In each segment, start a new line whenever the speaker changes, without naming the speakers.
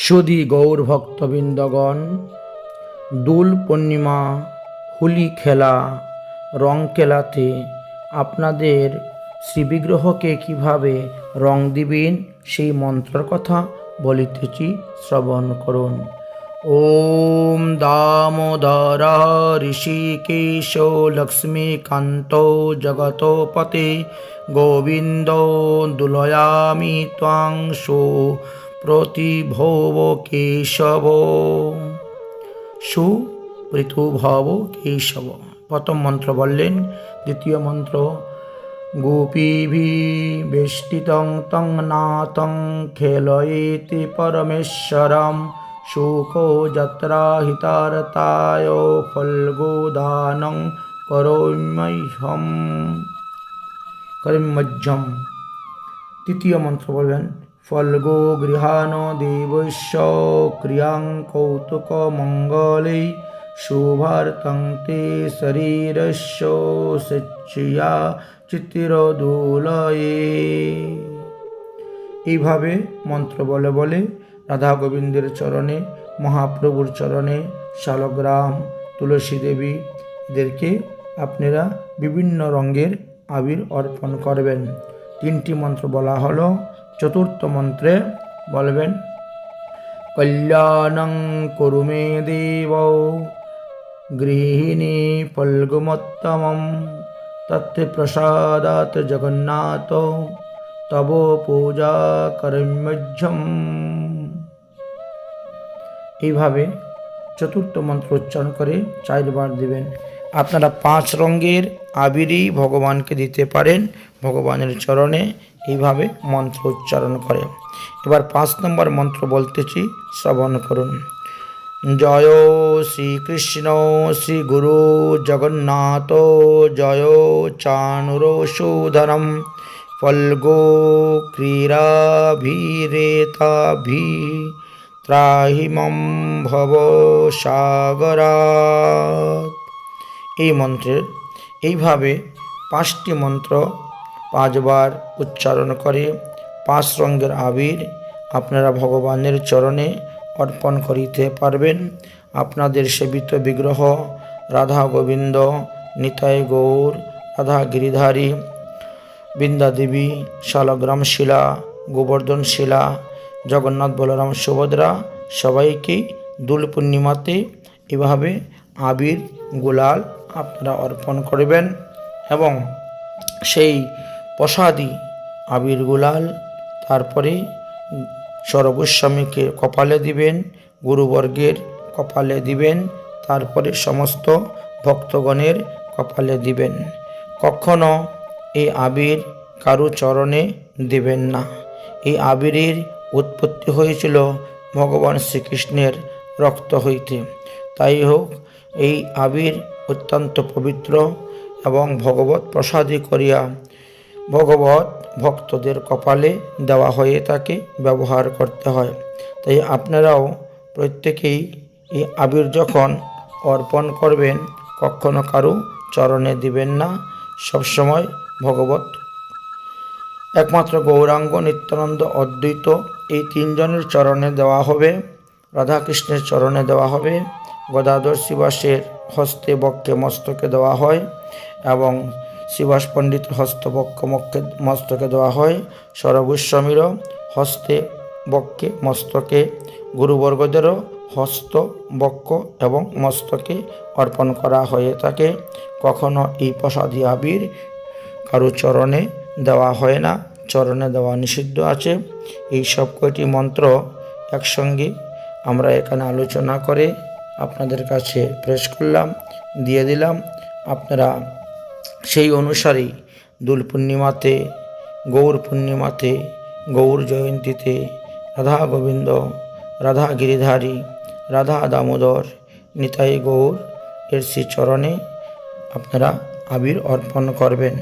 সুধী গৌর ভক্তবৃন্দগণ, দোল পূর্ণিমা, হোলি খেলা, রং খেলাতে আপনাদের শ্রীবিগ্রহকে কিভাবে রং দিবেন সেই মন্ত্রের কথা বলিতেছি, শ্রবণ করুন। ওম দামোদর ঋষিকেশ লক্ষ্মীকান্ত জগতপতে গোবিন্দ দুলয়ামি ত্বাং সো প্রতিভব কেশব সুপ্রীতুভব কেশব। প্রথম মন্ত্র বললেন। দ্বিতীয় মন্ত্র গোপীভি বেষ্টিতং তং নাথং খেলয়েতি পরমেশ্বরম শোকো যত্রা হিতারতায় ফল্গোদানং করিমজ্জম। তৃতীয় মন্ত্র বলবেন ফল্গো গৃহাণ দেবস্য ক্রিয়াং কৌতুক মঙ্গলে শুভার্থং তে শরীরস্য স্বেচ্ছয়া চিত্তিরদোলয়ে। এইভাবে মন্ত্র বলে বলে রাধা গোবিন্দের চরণে, মহাপ্রভুর চরণে, শালগ্রাম, তুলসী দেবী এদেরকে আপনারা বিভিন্ন রঙের আবির অর্পণ করবেন। তিনটি মন্ত্র বলা হলো। চতুর্থ মন্ত্রে বলবেন কল্যাণং কুরু মে দেব গৃহিণী ফল্গুমোত্তমম তত্তে প্রসাদাত জগন্নাথ তব পূজা করিম্যজ্জম। এইভাবে চতুর্থ মন্ত্র উচ্চারণ করে 4 বার দিবেন। আপনারা 5 রঙের আবিরই ভগবানকে দিতে পারেন ভগবানের চরণে, এইভাবে মন্ত্র উচ্চারণ করে। এবার 5 নম্বর মন্ত্র বলতেছি, শ্রবণ করুন। জয় শ্রীকৃষ্ণ শ্রী গুরু জগন্নাথ জয় চানুরসূধরম ফল্গো ক্রীড়াভিরেতাভি ত্রাহিমম ভব সাগরাৎ। এই মন্ত্রের এইভাবে 5টি মন্ত্র 5 বার উচ্চারণ করে 5 রঙের আবির আপনারা ভগবানের চরণে অর্পণ করিতে পারবেন। আপনাদের সেবিত বিগ্রহ রাধা গোবিন্দ, নিতাই গৌর, রাধা গিরিধারী, বৃন্দা দেবী, শালগ্রাম শিলা, গোবর্ধন শিলা, জগন্নাথ বলরাম সুভদ্রা সবাইকেই দোল পূর্ণিমাতে এভাবে আবির গুলাল আপনারা অর্পণ করবেন এবং সেই প্রসাদী আবির গুলাল তারপরে সর্বস্বামীকে কপালে দিবেন, গুরুবর্গের কপালে দিবেন, তারপরে সমস্ত ভক্তগণের কপালে দিবেন। কখনো এই আবির কারু চরণে দিবেন না। এই আবিরের উৎপত্তি হয়েছিল ভগবান শ্রীকৃষ্ণের রক্ত হইতে। তাই হোক এই আবির অত্যন্ত পবিত্র এবং ভগবত প্রসাদী করিয়া ভগবত ভক্তদের কপালে দেওয়া হয়ে থাকে, ব্যবহার করতে হয়। তাই আপনারাও প্রত্যেকেই এই আবির যখন অর্পণ করবেন কখনো কারু চরণে দিবেন না। সবসময় ভগবত একমাত্র গৌরাঙ্গ, নিত্যানন্দ, অদ্বৈত এই 3 জনের চরণে দেওয়া হবে, রাধাকৃষ্ণের চরণে দেওয়া হবে, গদাধর শ্রীবাসের হস্তে বক্ষে মস্তকে দেওয়া হয় এবং শ্রীবাস পণ্ডিতের হস্ত বক্ষ মস্তকে দেওয়া হয়, সর্বস্বামীরও হস্তে বক্ষে মস্তকে, গুরুবর্গদেরও হস্ত বক্ষ এবং মস্তকে অর্পণ করা হয়ে থাকে। কখনো এই প্রসাদী আবির কারো চরণে দেওয়া হয় না, চরণে দেওয়া নিষিদ্ধ আছে। এই সব কয়টি মন্ত্র একসঙ্গে আমরা এখানে আলোচনা করে আপনাদের কাছে পেশ করলাম, দিয়ে দিলাম। আপনারা সেই অনুসারেই দোল পূর্ণিমাতে, গৌর পূর্ণিমাতে, গৌর জয়ন্তীতে রাধা গোবিন্দ, রাধা গিরিধারী, রাধা দামোদর, নিতাই গৌর এর শ্রীচরণে আপনারা আবির অর্পণ করবেন।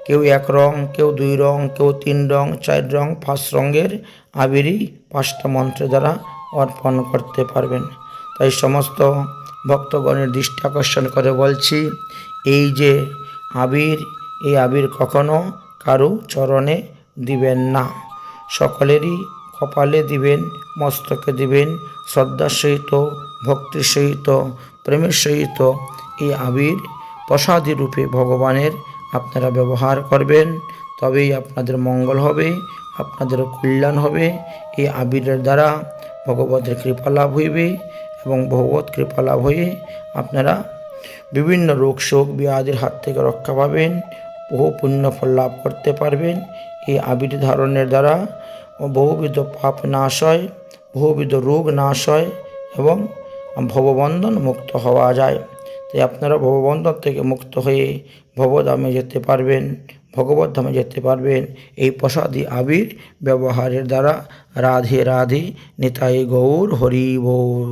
কেউ 1 রং, কেউ 2 রং, কেউ 3 রং, 4 রং, 5 রঙের আবিরই 5টা মন্ত্রের দ্বারা অর্পণ করতে পারবেন। তাই সমস্ত ভক্তগণের দৃষ্টি আকর্ষণ করে বলছি, এই যে আবির, এই আবির কখনো কারু চরণে দিবেন না। সকলেরই কপালে দিবেন, মস্তকে দিবেন। শ্রদ্ধার সহিত, ভক্তির সহিত, প্রেমের সহিত এই আবির প্রসাদী রূপে ভগবানের আপনারা ব্যবহার করবেন। তবেই আপনাদের মঙ্গল হবে, আপনাদের কল্যাণ হবে। এই আবিরের দ্বারা ভগবতের কৃপা লাভ হইবে এবং ভগবত কৃপা লাভ হয়ে আপনারা বিভিন্ন রোগ শোক ব্যাধির হাত থেকে রক্ষা পাবেন, বহু পুণ্যফল লাভ করতে পারবেন। এই আবির ধারণের দ্বারা বহুবিধ পাপ নাশ হয়, বহুবিধ রোগ নাশ হয় এবং ভববন্ধন মুক্ত হওয়া যায়। তাই আপনারা ভববন্ধন থেকে মুক্ত হয়ে ভবধামে যেতে পারবেন, ভগবত ধামে যেতে পারবেন এই প্রসাদী আবির ব্যবহারের দ্বারা। রাধে রাধে, নিতাই গৌর হরি বল।